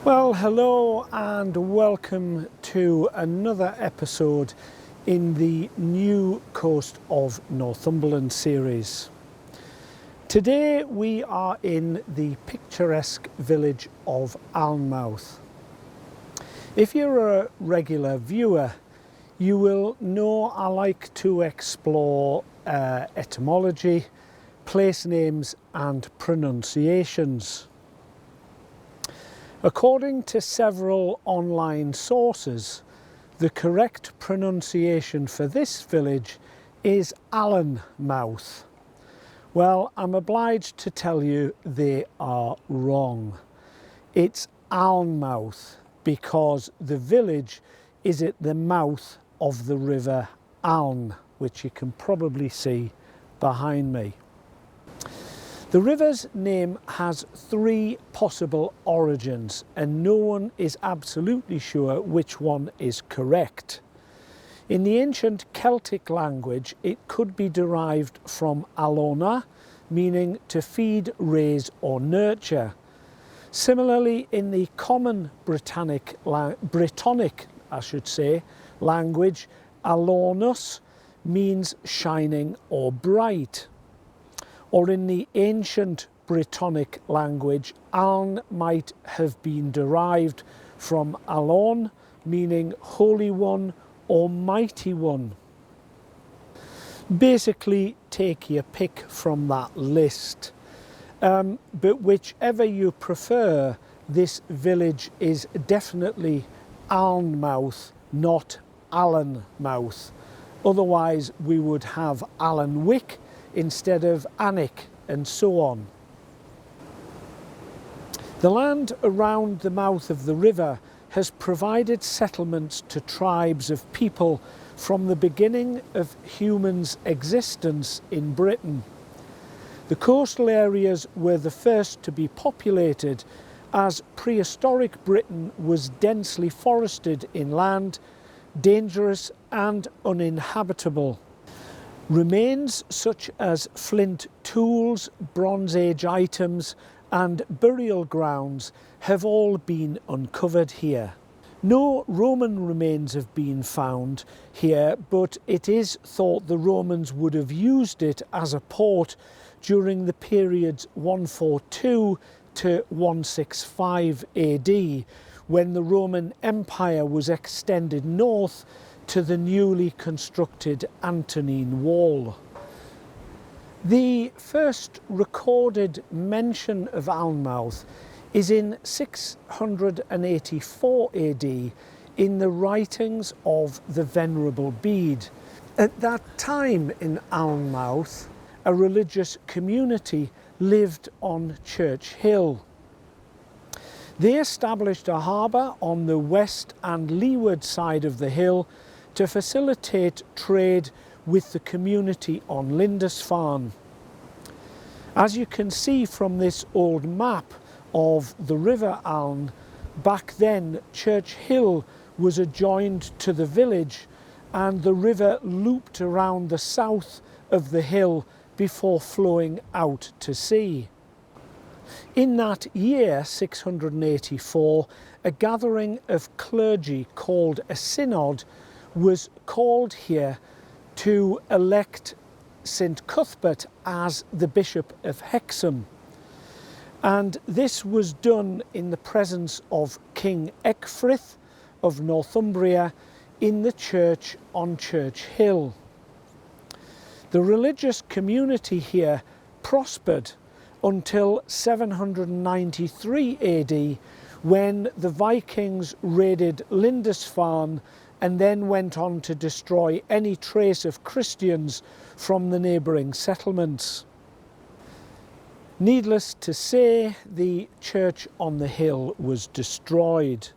Well, hello and welcome to another episode in the New Coast of Northumberland series. Today we are in the picturesque village of Alnmouth. If you're a regular viewer, you will know I like to explore etymology, place names and pronunciations. According to several online sources, the correct pronunciation for this village is Alnmouth. Well, I'm obliged to tell you they are wrong. It's Alnmouth because the village is at the mouth of the river Aln, which you can probably see behind me. The river's name has three possible origins and no one is absolutely sure which one is correct. In the ancient Celtic language, it could be derived from alona, meaning to feed, raise or nurture. Similarly, in the common Brittonic language, alonus means shining or bright. Or in the ancient Brittonic language, Aln might have been derived from Alon, meaning holy one or mighty one. Basically, take your pick from that list. But whichever you prefer, this village is definitely Alnmouth, not Allenmouth. Otherwise, we would have Allenwick instead of Alnwick, and so on. The land around the mouth of the river has provided settlements to tribes of people from the beginning of humans' existence in Britain. The coastal areas were the first to be populated, as prehistoric Britain was densely forested inland, dangerous and uninhabitable. Remains such as flint tools, Bronze Age items and burial grounds have all been uncovered here. No Roman remains have been found here, but it is thought the Romans would have used it as a port during the periods 142 to 165 AD, when the Roman Empire was extended north to the newly constructed Antonine Wall. The first recorded mention of Alnmouth is in 684 AD in the writings of the Venerable Bede. At that time in Alnmouth, a religious community lived on Church Hill. They established a harbour on the west and leeward side of the hill to facilitate trade with the community on Lindisfarne. As you can see from this old map of the River Aln, back then Church Hill was adjoined to the village and the river looped around the south of the hill before flowing out to sea. In that year, 684, a gathering of clergy called a synod was called here to elect St Cuthbert as the Bishop of Hexham. And this was done in the presence of King Ecgfrith of Northumbria in the church on Church Hill. The religious community here prospered until 793 AD, when the Vikings raided Lindisfarne and then went on to destroy any trace of Christians from the neighbouring settlements. Needless to say, the church on the hill was destroyed.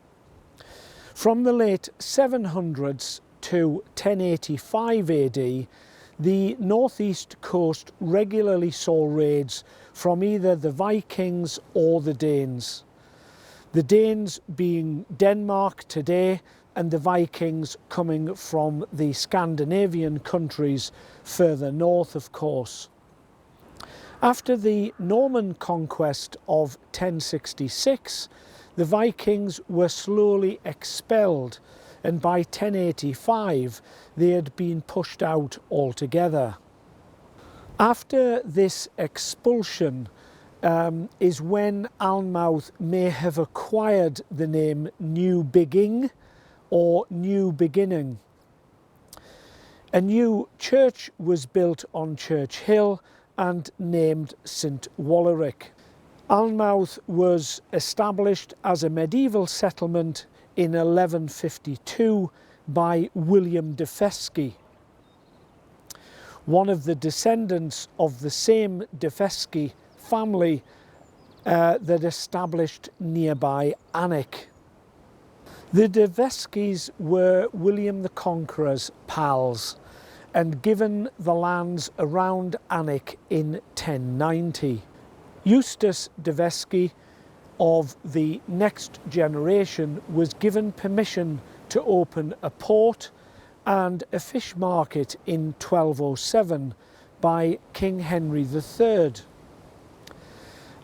From the late 700s to 1085 AD, the northeast coast regularly saw raids from either the Vikings or the Danes. The Danes being Denmark today, and the Vikings coming from the Scandinavian countries further north, of course. After the Norman conquest of 1066, the Vikings were slowly expelled, and by 1085 they had been pushed out altogether. After this expulsion is when Alnmouth may have acquired the name New Bigging or New Beginning. A new church was built on Church Hill and named St Wallerick. Alnmouth was established as a medieval settlement in 1152 by William de Fesci, one of the descendants of the same de Fesci family that established nearby Alnwick. The de Fescis were William the Conqueror's pals and given the lands around Alnwick in 1090. Eustace de Fesci of the next generation was given permission to open a port and a fish market in 1207 by King Henry III.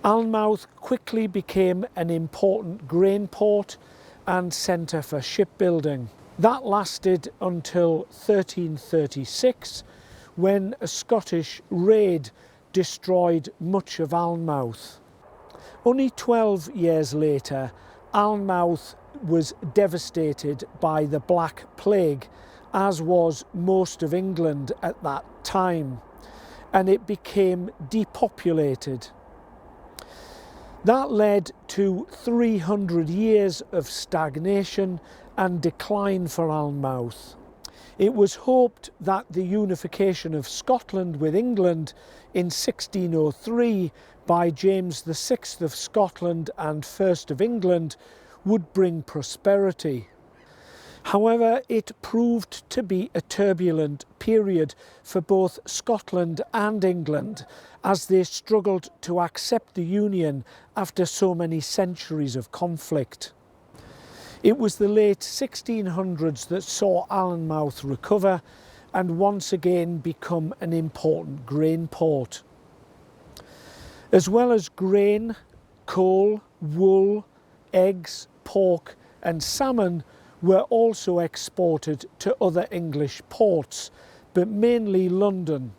Alnmouth quickly became an important grain port and centre for shipbuilding. That lasted until 1336, when a Scottish raid destroyed much of Alnmouth. Only 12 years later, Alnmouth was devastated by the Black Plague, as was most of England at that time, and it became depopulated. That led to 300 years of stagnation and decline for Alnmouth. It was hoped that the unification of Scotland with England in 1603 by James VI of Scotland and First of England would bring prosperity. However, it proved to be a turbulent period for both Scotland and England, as they struggled to accept the union after so many centuries of conflict. It was the late 1600s that saw Alnmouth recover and once again become an important grain port. As well as grain, coal, wool, eggs, pork and salmon were also exported to other English ports, but mainly London.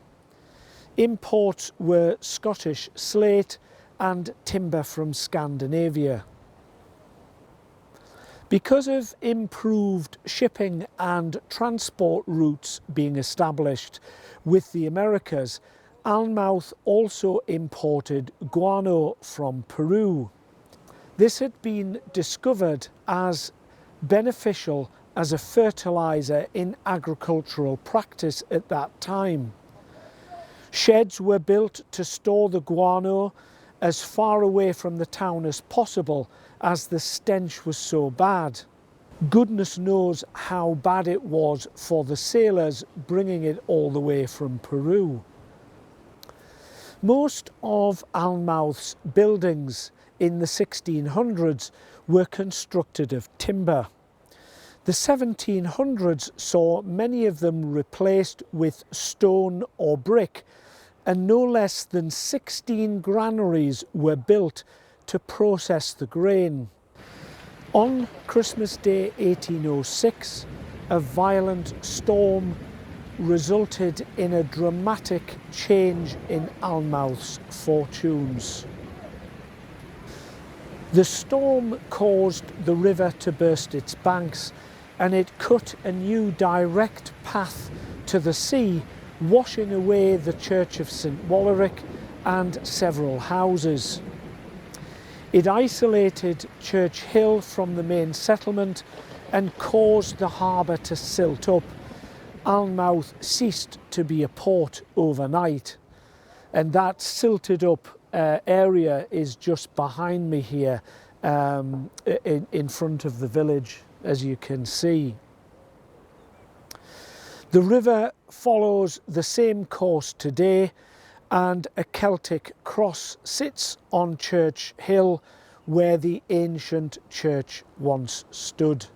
Imports were Scottish slate and timber from Scandinavia. Because of improved shipping and transport routes being established with the Americas, Alnmouth also imported guano from Peru. This had been discovered as beneficial as a fertilizer in agricultural practice at that time. Sheds were built to store the guano as far away from the town as possible, as the stench was so bad. Goodness knows how bad it was for the sailors bringing it all the way from Peru. Most of Alnmouth's buildings in the 1600s were constructed of timber. The 1700s saw many of them replaced with stone or brick, and no less than 16 granaries were built to process the grain. On Christmas Day 1806, a violent storm resulted in a dramatic change in Alnmouth's fortunes. The storm caused the river to burst its banks, and it cut a new direct path to the sea, washing away the church of St Wallerick and several houses. It isolated Church Hill from the main settlement and caused the harbour to silt up. Alnmouth ceased to be a port overnight, and that silted up area is just behind me here, in front of the village, as you can see. The river follows the same course today, and a Celtic cross sits on Church Hill where the ancient church once stood.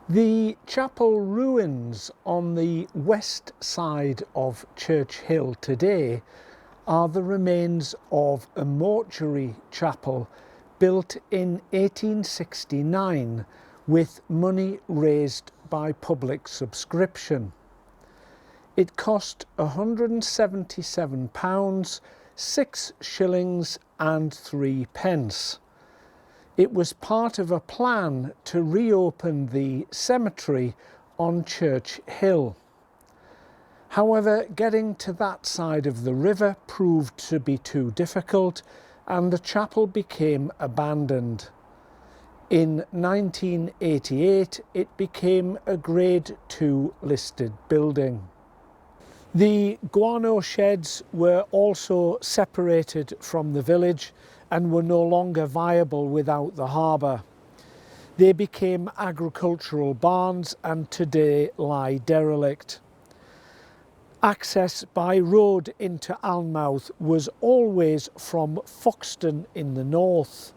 The chapel ruins on the west side of Church Hill today are the remains of a mortuary chapel built in 1869 with money raised by public subscription. It cost £177, 6 shillings and 3 pence. It was part of a plan to reopen the cemetery on Church Hill. However, getting to that side of the river proved to be too difficult, and the chapel became abandoned. In 1988, it became a Grade 2 listed building. The guano sheds were also separated from the village and were no longer viable without the harbour. They became agricultural barns and today lie derelict. Access by road into Alnmouth was always from Foxton in the north.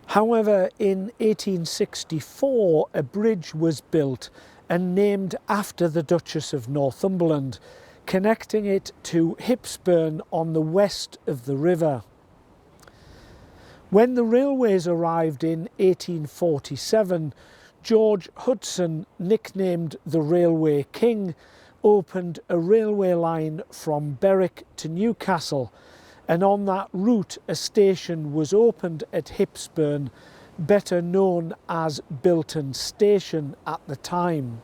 However, in 1864 a bridge was built and named after the Duchess of Northumberland, connecting it to Hipsburn on the west of the river. When the railways arrived in 1847, George Hudson, nicknamed the Railway King, opened a railway line from Berwick to Newcastle, and on that route a station was opened at Hipsburn, better known as Bilton Station at the time.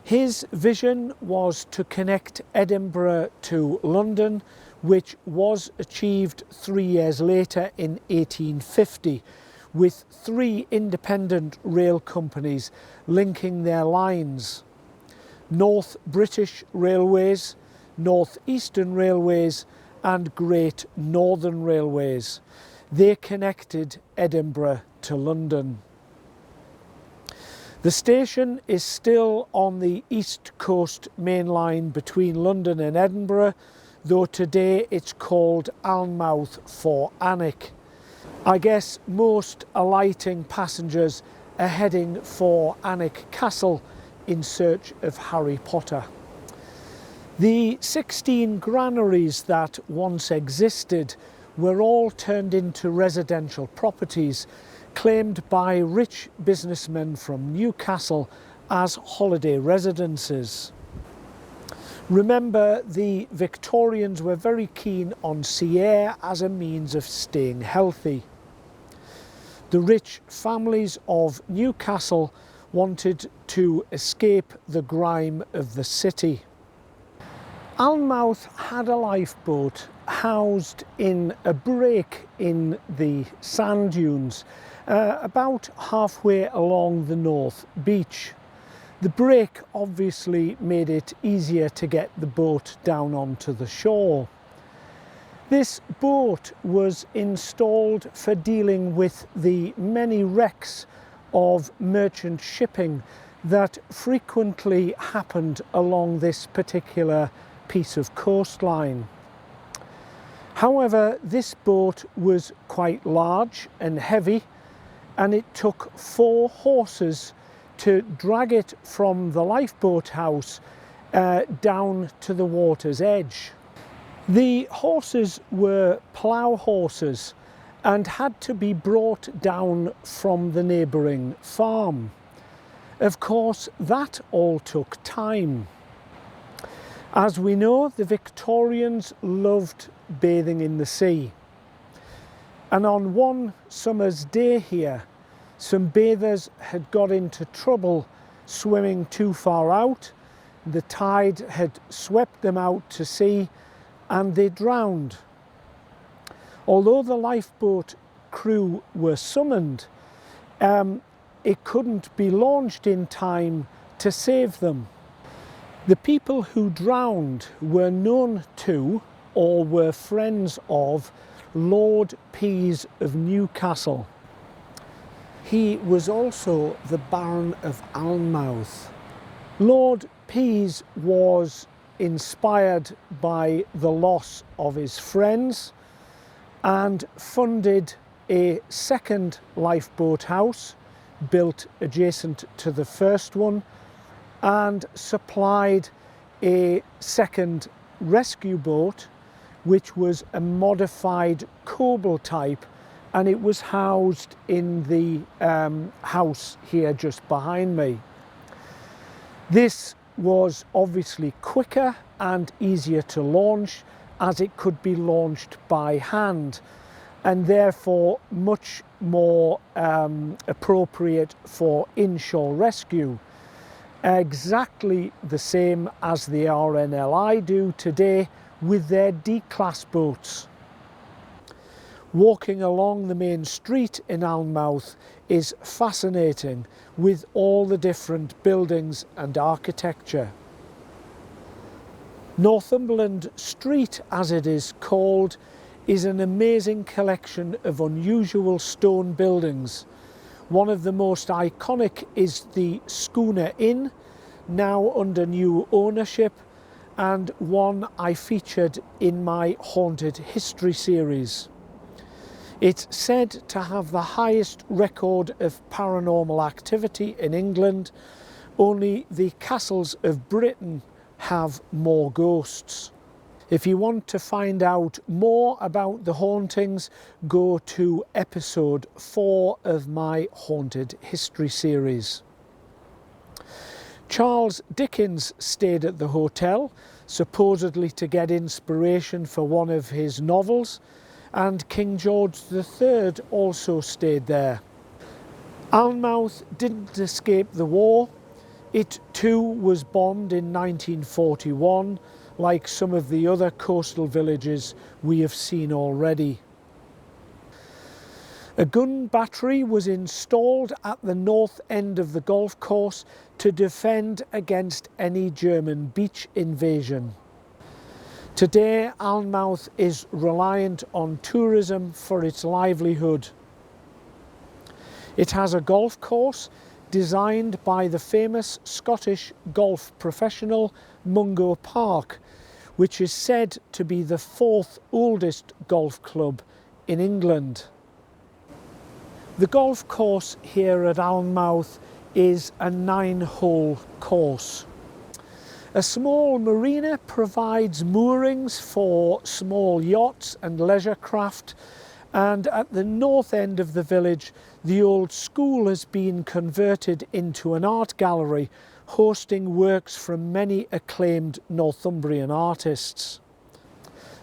His vision was to connect Edinburgh to London, which was achieved 3 years later in 1850, with 3 independent rail companies linking their lines: North British Railways, North Eastern Railways and Great Northern Railways. They connected Edinburgh to London. The station is still on the East Coast main line between London and Edinburgh, though today it's called Alnmouth for Alnwick. I guess most alighting passengers are heading for Alnwick Castle in search of Harry Potter. The 16 granaries that once existed were all turned into residential properties claimed by rich businessmen from Newcastle as holiday residences. Remember, the Victorians were very keen on sea air as a means of staying healthy. The rich families of Newcastle wanted to escape the grime of the city. Alnmouth had a lifeboat housed in a break in the sand dunes about halfway along the north beach. The break obviously made it easier to get the boat down onto the shore. This boat was installed for dealing with the many wrecks of merchant shipping that frequently happened along this particular piece of coastline. However, this boat was quite large and heavy, and it took 4 horses to drag it from the lifeboat house down to the water's edge. The horses were plough horses and had to be brought down from the neighbouring farm. Of course, that all took time. As we know, the Victorians loved bathing in the sea. And on one summer's day here, some bathers had got into trouble swimming too far out. The tide had swept them out to sea and they drowned. Although the lifeboat crew were summoned, it couldn't be launched in time to save them. The people who drowned were known to or were friends of Lord Pease of Newcastle. he was also the Baron of Alnmouth. Lord Pease was inspired by the loss of his friends and funded a second lifeboat house built adjacent to the first one, and supplied a second rescue boat which was a modified Coble type, and it was housed in the house here just behind me. This was obviously quicker and easier to launch, as it could be launched by hand, and therefore much more appropriate for inshore rescue. Exactly the same as the RNLI do today with their D-class boats. Walking along the main street in Alnmouth is fascinating, with all the different buildings and architecture. Northumberland Street, as it is called, is an amazing collection of unusual stone buildings. One of the most iconic is the Schooner Inn, now under new ownership, and one I featured in my Haunted History series. It's said to have the highest record of paranormal activity in England. Only the castles of Britain have more ghosts. If you want to find out more about the hauntings, go to episode 4 of my Haunted History series. Charles Dickens stayed at the hotel, supposedly to get inspiration for one of his novels, and King George III also stayed there. Alnmouth didn't escape the war. It too was bombed in 1941, like some of the other coastal villages we have seen already. A gun battery was installed at the north end of the golf course to defend against any German beach invasion. Today, Alnmouth is reliant on tourism for its livelihood. It has a golf course designed by the famous Scottish golf professional Mungo Park, which is said to be the 4th oldest golf club in England. The golf course here at Alnmouth is a 9-hole course. A small marina provides moorings for small yachts and leisure craft, and at the north end of the village, the old school has been converted into an art gallery, hosting works from many acclaimed Northumbrian artists.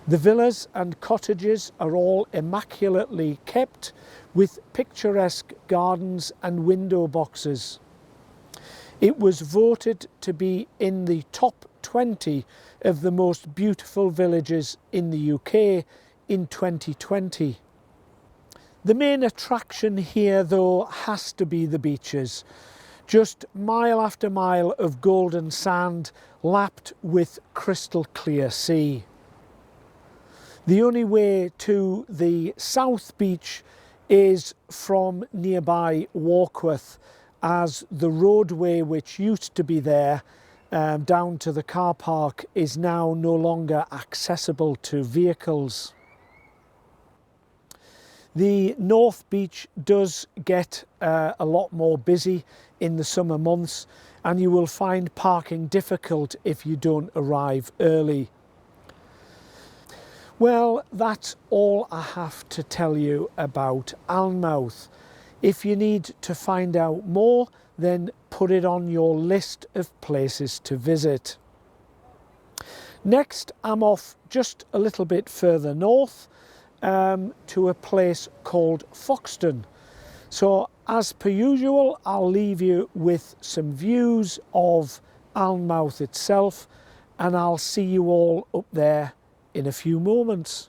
The villas and cottages are all immaculately kept, with picturesque gardens and window boxes. It was voted to be in the top 20 of the most beautiful villages in the UK in 2020. The main attraction here, though, has to be the beaches. Just mile after mile of golden sand lapped with crystal clear sea. The only way to the South Beach is from nearby Warkworth, as the roadway which used to be there down to the car park is now no longer accessible to vehicles. The North Beach does get a lot more busy in the summer months, and you will find parking difficult if you don't arrive early. Well, that's all I have to tell you about Alnmouth. If you need to find out more, then put it on your list of places to visit. Next, I'm off just a little bit further north to a place called Foxton. So, as per usual, I'll leave you with some views of Alnmouth itself, and I'll see you all up there in a few moments.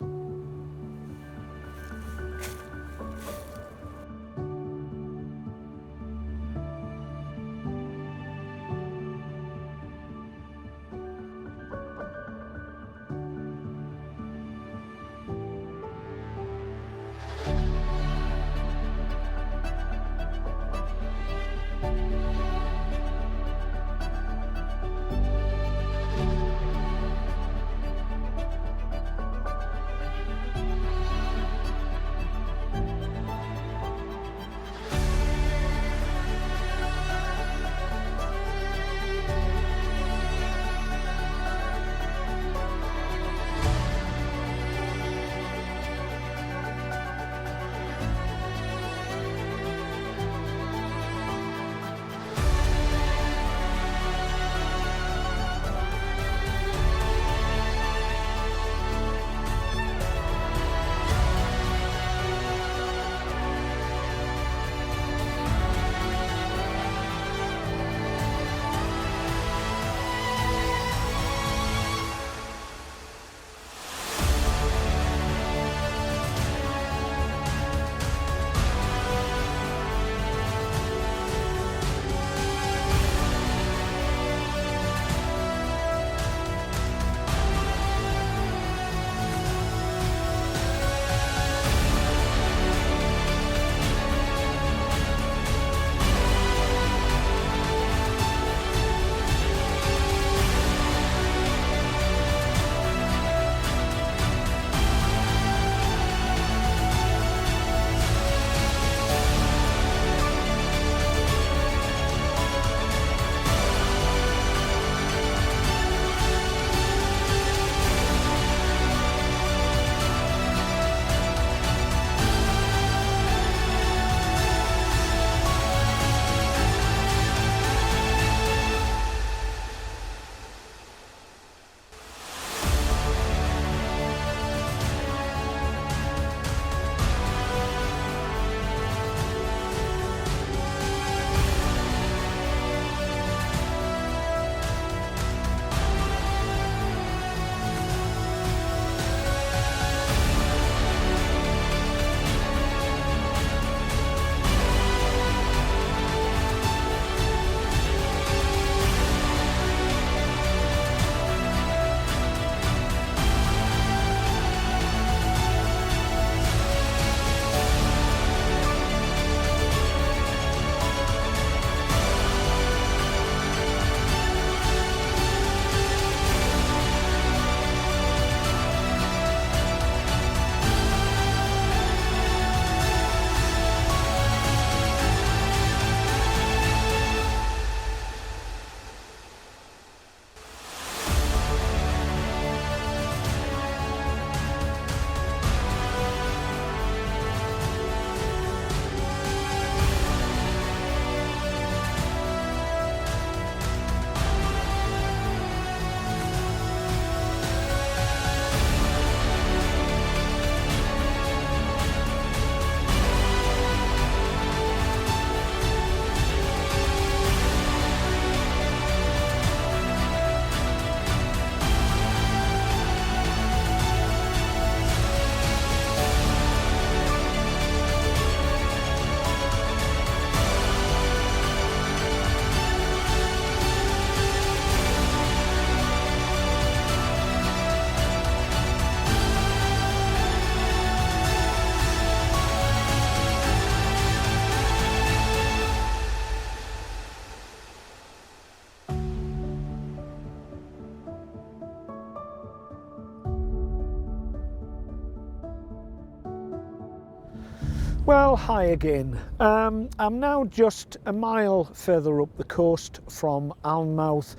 Well, hi again. I'm now just a mile further up the coast from Alnmouth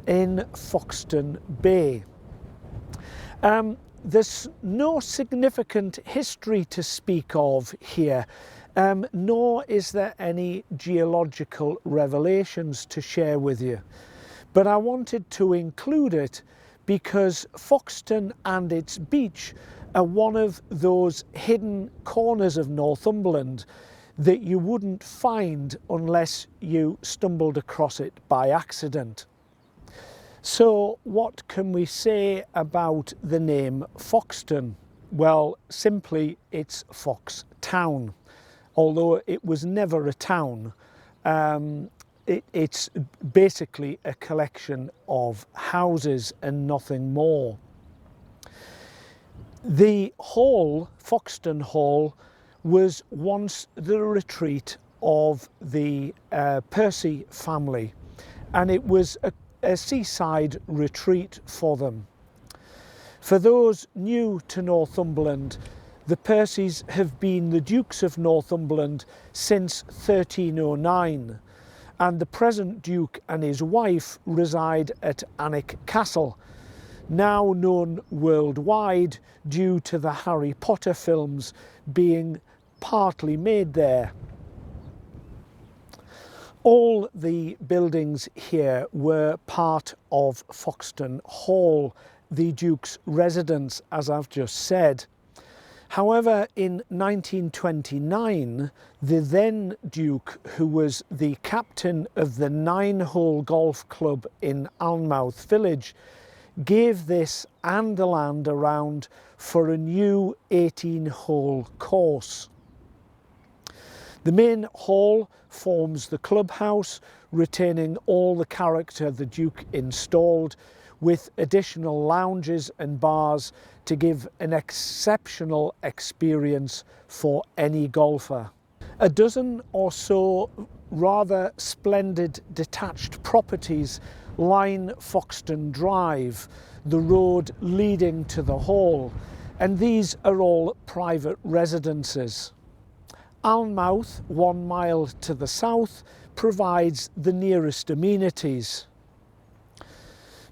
in Foxton Bay. There's no significant history to speak of here, nor is there any geological revelations to share with you. But I wanted to include it because Foxton and its beach are one of those hidden corners of Northumberland that you wouldn't find unless you stumbled across it by accident. So what can we say about the name Foxton? Well, simply it's Fox Town. Although it was never a town, it's basically a collection of houses and nothing more. The hall, Foxton Hall, was once the retreat of the Percy family, and it was a seaside retreat for them. For those new to Northumberland, the Percys have been the Dukes of Northumberland since 1309, and the present Duke and his wife reside at Alnmouth Castle, now known worldwide due to the Harry Potter films being partly made there. All the buildings here were part of Foxton Hall, the Duke's residence, as I've just said. However, in 1929, the then Duke, who was the captain of the 9-hole golf club in Alnmouth village, gave this and the land around for a new 18-hole course. The main hall forms the clubhouse, retaining all the character the Duke installed, with additional lounges and bars to give an exceptional experience for any golfer. A dozen or so rather splendid detached properties line Foxton Drive, the road leading to the hall, and these are all private residences. Alnmouth, 1 mile to the south, provides the nearest amenities.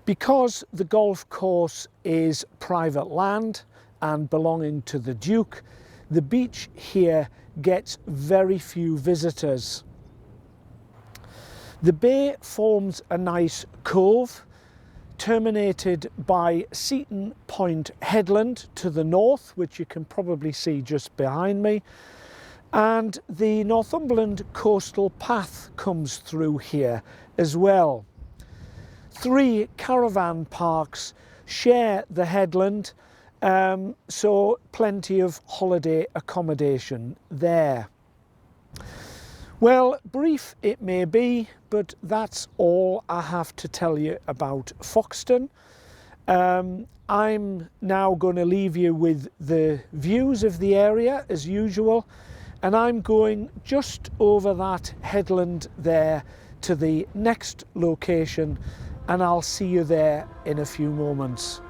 Because the golf course is private land and belonging to the Duke, the beach here gets very few visitors. The bay forms a nice cove, terminated by Seaton Point Headland to the north, which you can probably see just behind me, and the Northumberland Coastal Path comes through here as well. 3 caravan parks share the headland, so plenty of holiday accommodation there. Well, brief it may be, but that's all I have to tell you about Foxton. I'm now going to leave you with the views of the area as usual, and I'm going just over that headland there to the next location, and I'll see you there in a few moments.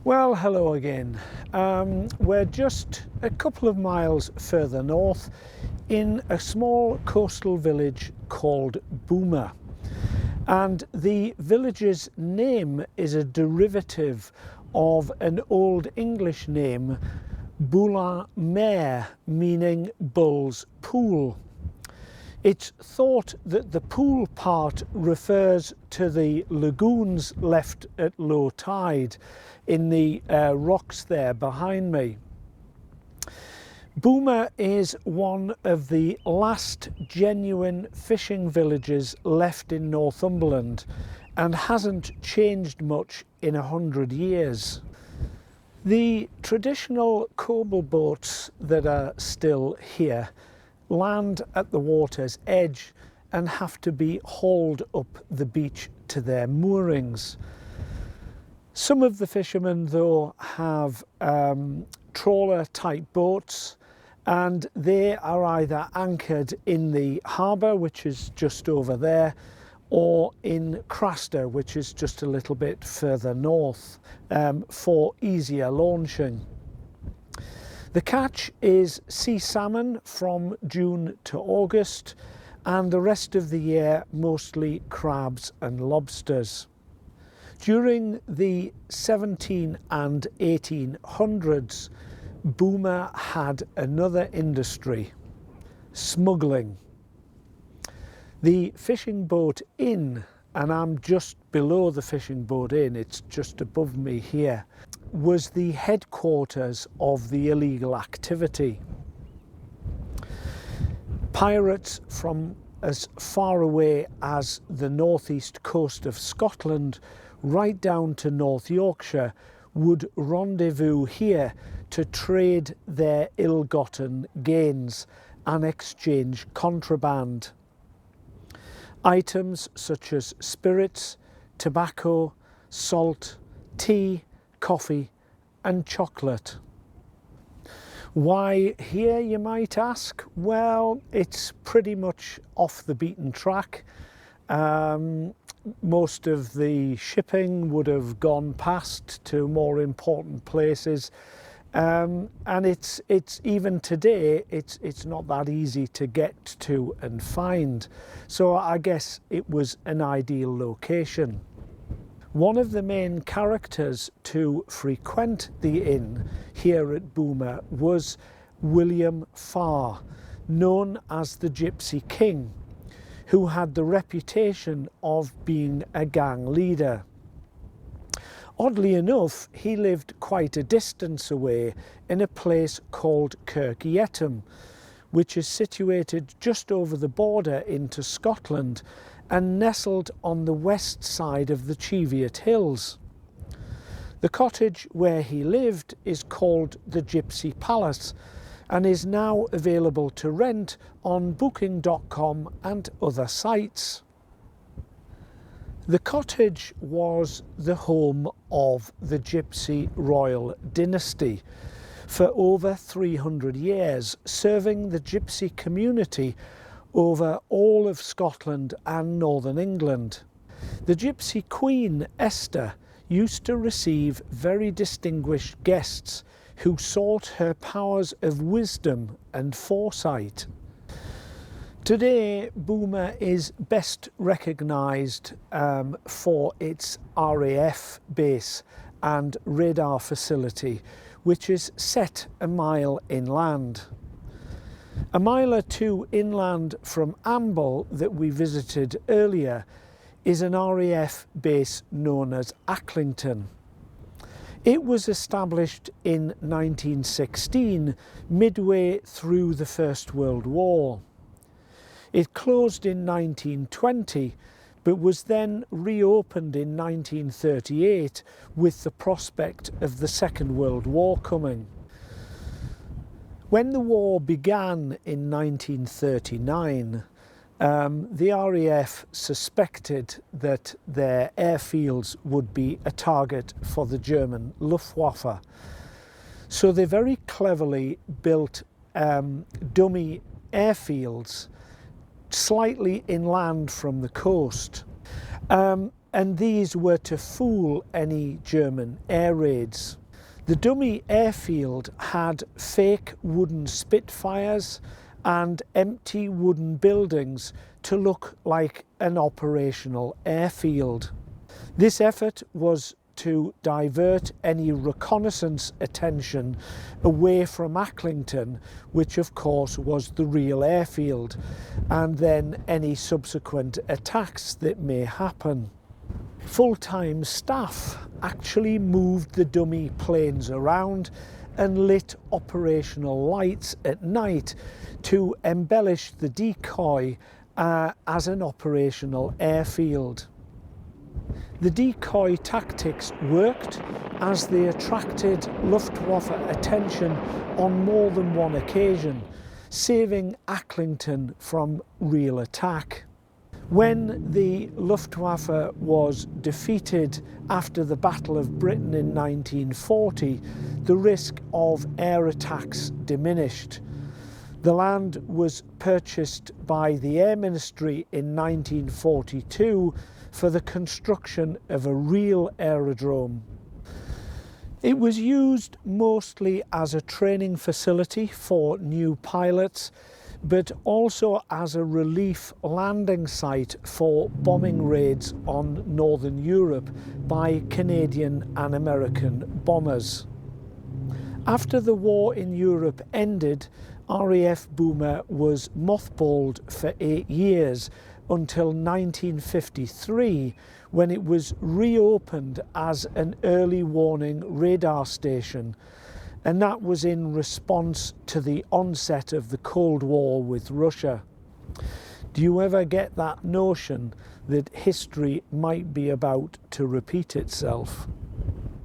Well, hello again. We're just a couple of miles further north in a small coastal village called Boulmer. And the village's name is a derivative of an Old English name, Boulmer, meaning bull's pool. It's thought that the pool part refers to the lagoons left at low tide in the rocks there behind me. Boulmer is one of the last genuine fishing villages left in Northumberland and hasn't changed much in 100 years. The traditional cobble boats that are still here land at the water's edge and have to be hauled up the beach to their moorings. Some of the fishermen though have trawler type boats, and they are either anchored in the harbour, which is just over there, or in Craster, which is just a little bit further north, for easier launching. The catch is sea salmon from June to August, and the rest of the year mostly crabs and lobsters. During the 17 and 1800s, Boulmer had another industry, smuggling. The fishing boat inn, and I'm just below the fishing boat inn, it's just above me here, was the headquarters of the illegal activity. Pirates from as far away as the northeast coast of Scotland right down to North Yorkshire would rendezvous here to trade their ill-gotten gains and exchange contraband. Items such as spirits, tobacco, salt, tea, coffee and chocolate. Why here, you might ask? Well, it's pretty much off the beaten track. Most of the shipping would have gone past to more important places, and it's even today it's not that easy to get to and find. So I guess it was an ideal location. One of the main characters to frequent the inn here at Boulmer was William Farr, known as the Gypsy King, who had the reputation of being a gang leader. Oddly enough, he lived quite a distance away in a place called Kirk Yetholm, which is situated just over the border into Scotland and nestled on the west side of the Cheviot Hills. The cottage where he lived is called the Gypsy Palace and is now available to rent on booking.com and other sites. The cottage was the home of the Gypsy royal dynasty for over 300 years, serving the Gypsy community over all of Scotland and northern England. The Gypsy Queen, Esther, used to receive very distinguished guests who sought her powers of wisdom and foresight. Today, Boulmer is best recognised for its RAF base and radar facility, which is set a mile inland. A mile or two inland from Amble that we visited earlier is an RAF base known as Acklington. It was established in 1916, midway through the First World War. It closed in 1920, but was then reopened in 1938 with the prospect of the Second World War coming. When the war began in 1939, the RAF suspected that their airfields would be a target for the German Luftwaffe. So they very cleverly built dummy airfields slightly inland from the coast. and these were to fool any German air raids. The dummy airfield had fake wooden Spitfires and empty wooden buildings to look like an operational airfield. This effort was to divert any reconnaissance attention away from Acklington, which of course was the real airfield, and then any subsequent attacks that may happen. Full-time staff actually moved the dummy planes around and lit operational lights at night to embellish the decoy as an operational airfield. The decoy tactics worked as they attracted Luftwaffe attention on more than one occasion, saving Acklington from real attack. When the Luftwaffe was defeated after the Battle of Britain in 1940, the risk of air attacks diminished. The land was purchased by the Air Ministry in 1942 for the construction of a real aerodrome. It was used mostly as a training facility for new pilots, but also as a relief landing site for bombing raids on Northern Europe by Canadian and American bombers. After the war in Europe ended, RAF Boulmer was mothballed for 8 years until 1953, when it was reopened as an early warning radar station, and that was in response to the onset of the Cold War with Russia. Do you ever get that notion that history might be about to repeat itself?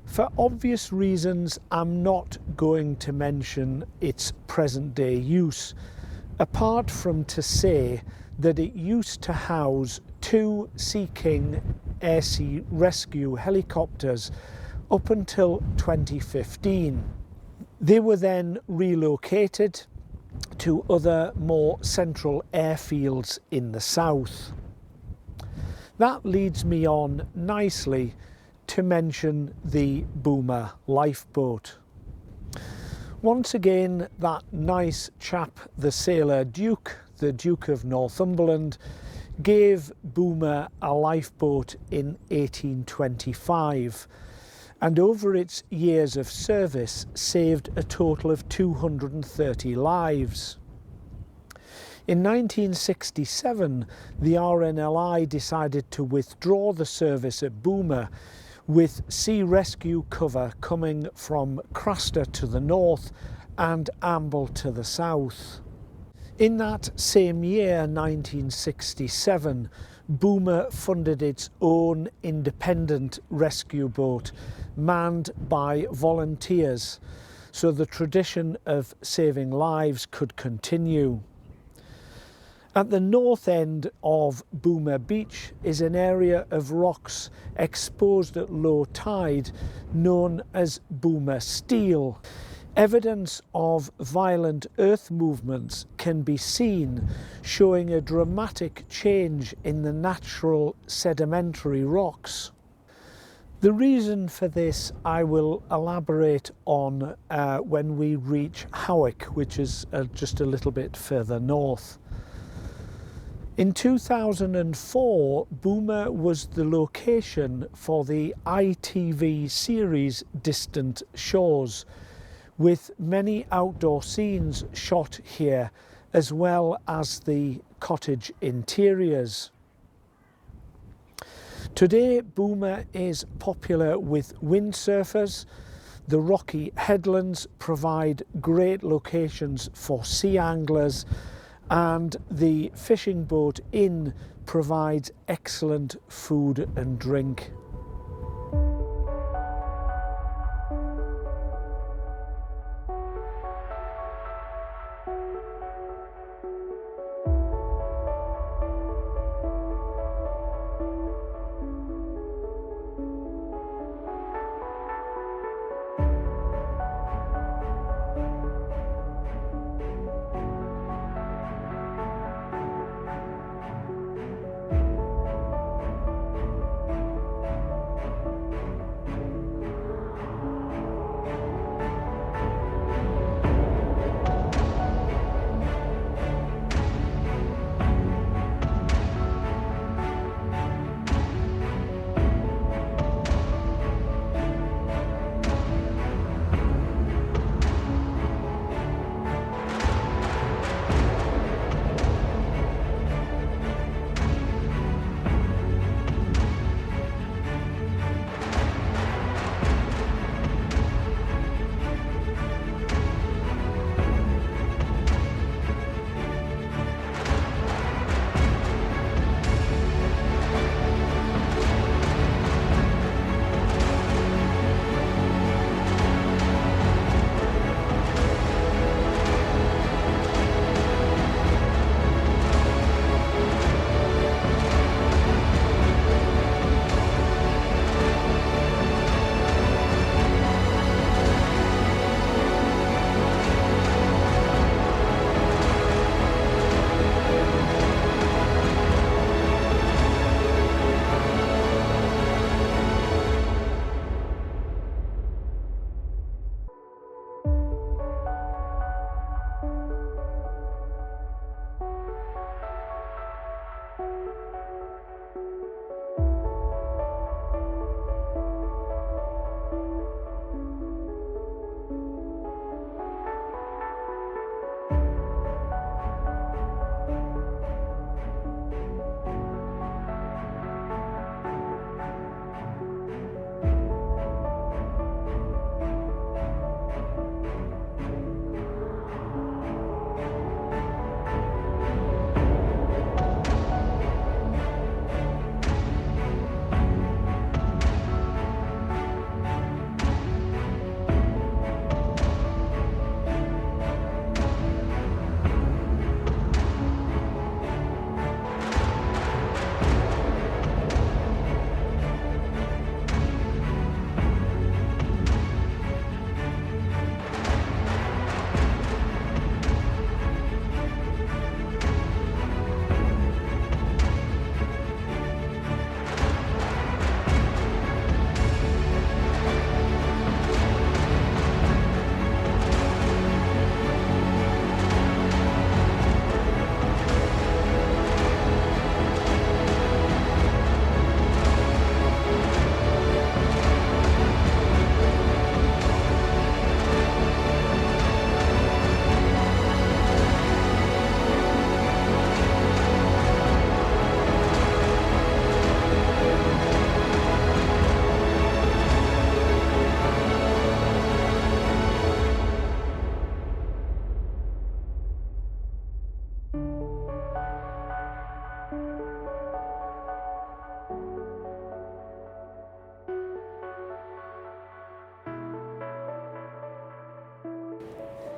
For obvious reasons, I'm not going to mention its present-day use, apart from to say that it used to house 2 Sea King Air Sea Rescue helicopters up until 2015. They were then relocated to other more central airfields in the south. That leads me on nicely to mention the Boulmer lifeboat. Once again, that nice chap, the sailor Duke, the Duke of Northumberland, gave Boulmer a lifeboat in 1825, and over its years of service saved a total of 230 lives. In 1967, the RNLI decided to withdraw the service at Boulmer, with sea rescue cover coming from Craster to the north and Amble to the south. In that same year, 1967, Boulmer funded its own independent rescue boat, manned by volunteers, so the tradition of saving lives could continue. At the north end of Boulmer Beach is an area of rocks exposed at low tide known as Boulmer Steel. Evidence of violent earth movements can be seen, showing a dramatic change in the natural sedimentary rocks. The reason for this I will elaborate on when we reach Howick, which is just a little bit further north. In 2004, Boulmer was the location for the ITV series Distant Shores, with many outdoor scenes shot here, as well as the cottage interiors. Today, Boulmer is popular with windsurfers. The rocky headlands provide great locations for sea anglers, and the fishing boat inn provides excellent food and drink.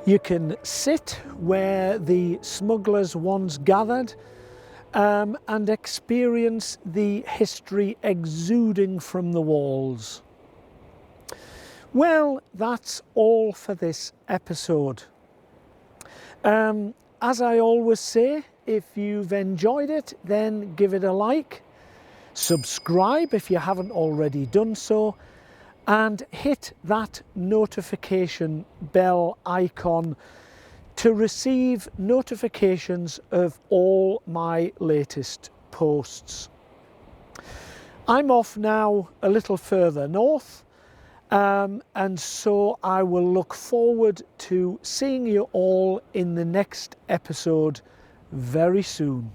You can sit where the smugglers once gathered and experience the history exuding from the walls. Well, that's all for this episode. As I always say, if you've enjoyed it, then give it a like, subscribe if you haven't already done so, and hit that notification bell icon to receive notifications of all my latest posts. I'm off now a little further north, and so I will look forward to seeing you all in the next episode very soon.